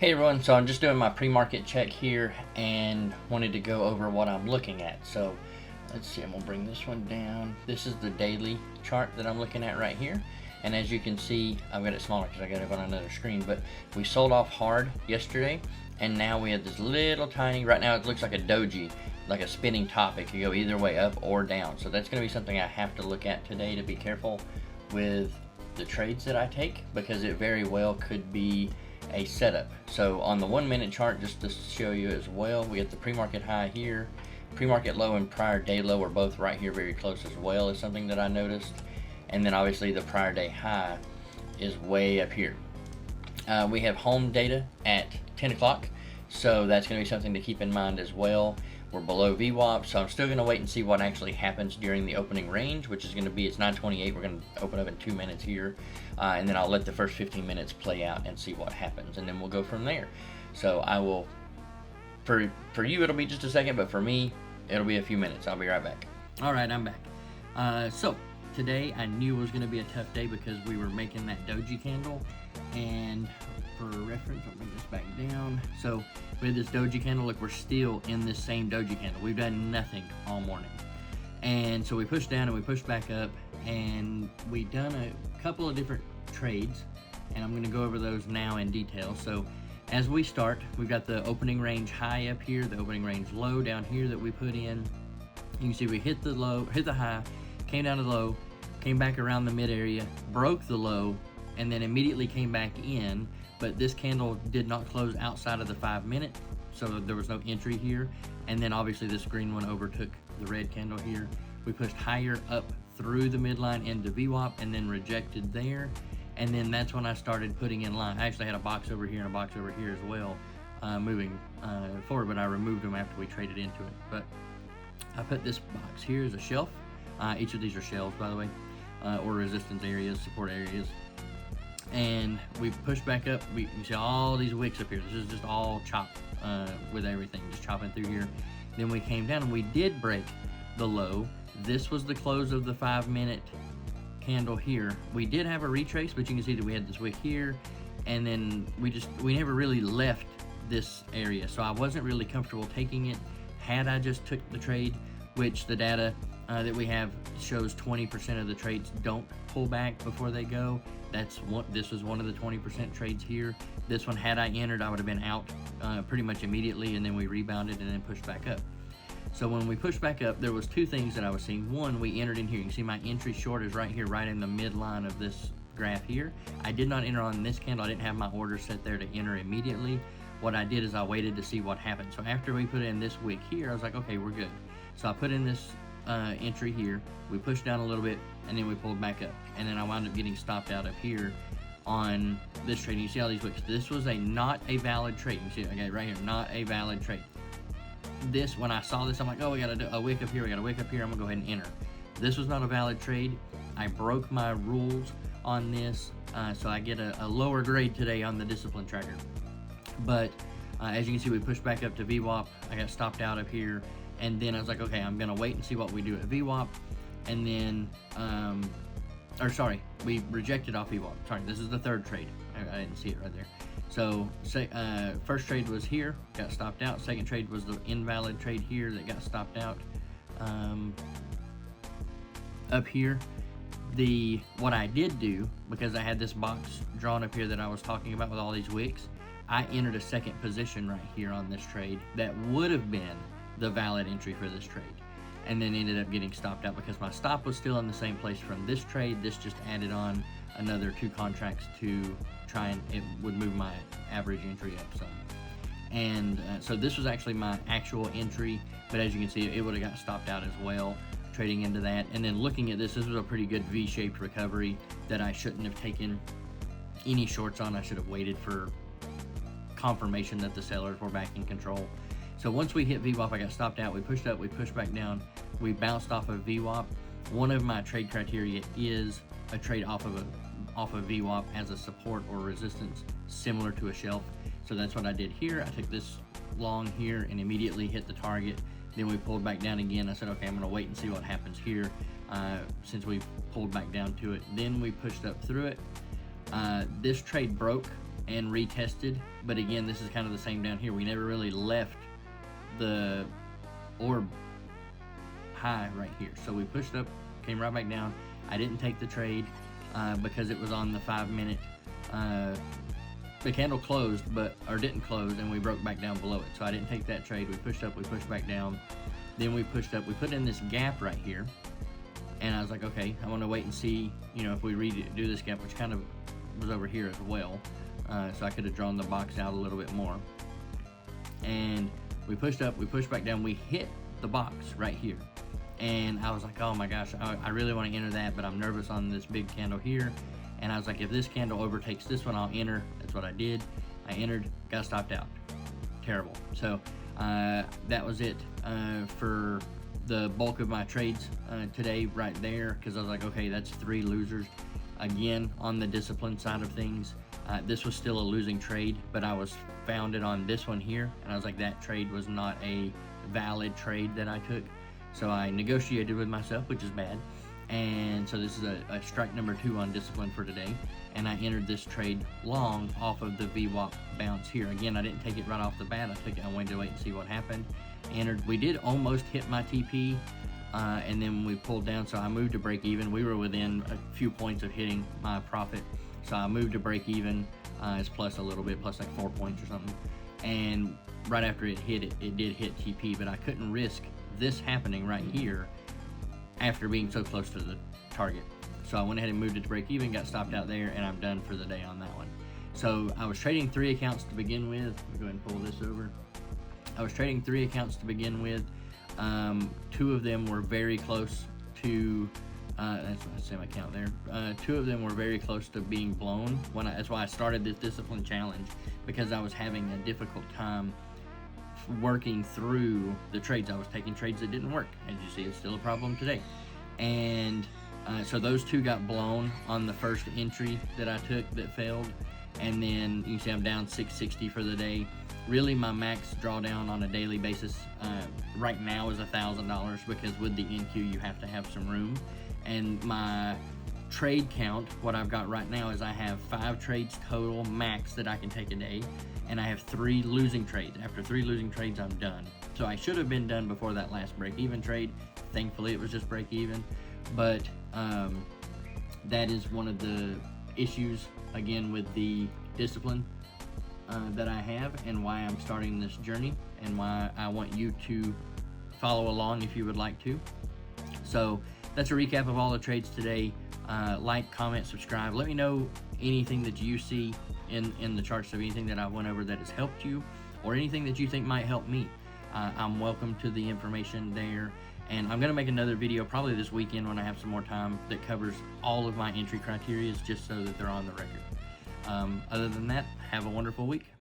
Hey everyone, so I'm just doing my pre-market check here and wanted to go over what I'm looking at. So let's see, I'm gonna bring this one down. This is the daily chart that I'm looking at right here. And as you can see, I've got it smaller because I got it on another screen, but we sold off hard yesterday and now we have this little tiny, right now it looks like a doji, like a spinning top. It could go either way, up or down. So that's gonna be something I have to look at today to be careful with the trades that I take, because it very well could be a setup. So on the 1 minute chart, just to show you as well, we get the pre-market high here, pre-market low and prior day low are both right here very close as well, is something that I noticed. And then obviously the prior day high is way up here. We have home data at 10 o'clock, so that's going to be something to keep in mind as well. We're below VWAP, so I'm still going to wait and see what actually happens during the opening range, which is going to be, it's 9:28. We're going to open up in 2 minutes here, and then I'll let the first 15 minutes play out and see what happens, and then we'll go from there. So I will, for you it'll be just a second, but for me it'll be a few minutes. I'll be right back. All right, I'm back. So today I knew it was going to be a tough day because we were making that doji candle, and for reference, I'll bring this back down. So we had this doji candle. Look, we're still in this same doji candle. We've done nothing all morning. And so we pushed down and we pushed back up, and we done a couple of different trades, and I'm going to go over those now in detail. So as we start, we've got the opening range high up here, the opening range low down here that we put in. You can see we hit the low, hit the high, came down to the low, came back around the mid area, broke the low, and then immediately came back in. But this candle did not close outside of the 5 minute, so there was no entry here. And then obviously this green one overtook the red candle here. We pushed higher up through the midline into VWAP and then rejected there. And then that's when I started putting in line. I actually had a box over here and a box over here as well, moving forward, but I removed them after we traded into it. But I put this box here as a shelf. Each of these are shelves, by the way, or resistance areas, support areas. And we pushed back up. You see all these wicks up here. This is just all chopped with everything, just chopping through here. Then we came down and we did break the low. This was the close of the 5 minute candle here. We did have a retrace, but you can see that we had this wick here, and then we never really left this area. So I wasn't really comfortable taking it. Had I just took the trade, which the data that we have shows 20% of the trades don't pull back before they go. This was one of the 20% trades here. This one, had I entered, I would have been out pretty much immediately, and then we rebounded and then pushed back up. So when we pushed back up, there was two things that I was seeing. One, we entered in here. You can see my entry short is right here, right in the midline of this graph here. I did not enter on this candle. I didn't have my order set there to enter immediately. What I did is I waited to see what happened. So after we put in this wick here, I was like, okay, we're good. So I put in this entry here, we pushed down a little bit, and then we pulled back up, and then I wound up getting stopped out up here on this trade. You see all these wicks. This was not a valid trade. You see, okay, right here, not a valid trade. This, when I saw this, I'm like, oh, we got a wick up here, we got a wick up here, I'm gonna go ahead and enter. This was not a valid trade. I broke my rules on this, so I get a lower grade today on the discipline tracker. But as you can see, we pushed back up to VWAP. I got stopped out up here. And then I was like, okay, I'm gonna wait and see what we do at VWAP. And then, we rejected off VWAP. Sorry, this is the third trade. I didn't see it right there. So, first trade was here, got stopped out. Second trade was the invalid trade here that got stopped out. Up here, what I did do, because I had this box drawn up here that I was talking about with all these wicks, I entered a second position right here on this trade that would have been the valid entry for this trade, and then ended up getting stopped out because my stop was still in the same place from this trade. This just added on another 2 contracts to try and it would move my average entry up some. And so this was actually my actual entry, but as you can see, it would have got stopped out as well trading into that. And then looking at this was a pretty good V-shaped recovery that I shouldn't have taken any shorts on. I should have waited for confirmation that the sellers were back in control. So once we hit VWAP, I got stopped out. We pushed up, we pushed back down, we bounced off of VWAP. One of my trade criteria is a trade off of VWAP as a support or resistance, similar to a shelf. So that's what I did here. I took this long here and immediately hit the target. Then we pulled back down again. I said, okay, I'm gonna wait and see what happens here since we pulled back down to it. Then we pushed up through it. This trade broke and retested. But again, this is kind of the same down here. We never really left the orb high right here. So we pushed up, came right back down. I didn't take the trade because it was on the 5 minute. The candle closed, or didn't close, and we broke back down below it. So I didn't take that trade. We pushed up, we pushed back down. Then we pushed up, we put in this gap right here. And I was like, okay, I want to wait and see, if we redo this gap, which kind of was over here as well. So I could have drawn the box out a little bit more. And we pushed up, we pushed back down, we hit the box right here. And I was like, oh my gosh, I really want to enter that, but I'm nervous on this big candle here. And I was like, if this candle overtakes this one, I'll enter. That's what I did. I entered, got stopped out. Terrible. So that was it for the bulk of my trades today right there, because I was like, okay, that's 3 losers. Again, on the discipline side of things, this was still a losing trade, but I was founded on this one here, and I was like, that trade was not a valid trade that I took. So I negotiated with myself, which is bad. And so this is a strike number 2 on discipline for today. And I entered this trade long off of the VWAP bounce here. Again, I didn't take it right off the bat. I wanted to wait and see what happened. Entered. We did almost hit my TP, and then we pulled down. So I moved to break even. We were within a few points of hitting my profit. So I moved to break even. It's plus a little bit, plus like 4 points or something. And right after it hit it, it did hit TP, but I couldn't risk this happening right here after being so close to the target. So I went ahead and moved it to break even, got stopped out there, and I'm done for the day on that one. So I was trading 3 accounts to begin with. Let me go ahead and pull this over. I was trading 3 accounts to begin with. 2 of them were very close to, that's the same account there. 2 of them were very close to being blown. That's why I started this discipline challenge, because I was having a difficult time working through the trades. I was taking trades that didn't work. As you see, it's still a problem today. And so those 2 got blown on the first entry that I took that failed. And then you can see I'm down 660 for the day. Really, my max drawdown on a daily basis right now is $1,000, because with the NQ you have to have some room. And my trade count, what I've got right now is I have 5 trades total max that I can take a day, and I have 3 losing trades. After 3 losing trades, I'm done. So I should have been done before that last break-even trade. Thankfully, it was just break-even. But that is one of the issues, again, with the discipline that I have, and why I'm starting this journey, and why I want you to follow along if you would like to. So that's a recap of all the trades today. Like, comment, subscribe. Let me know anything that you see in the charts, of anything that I went over that has helped you, or anything that you think might help me. I'm welcome to the information there. And I'm going to make another video probably this weekend when I have some more time that covers all of my entry criteria, just so that they're on the record. Other than that, have a wonderful week.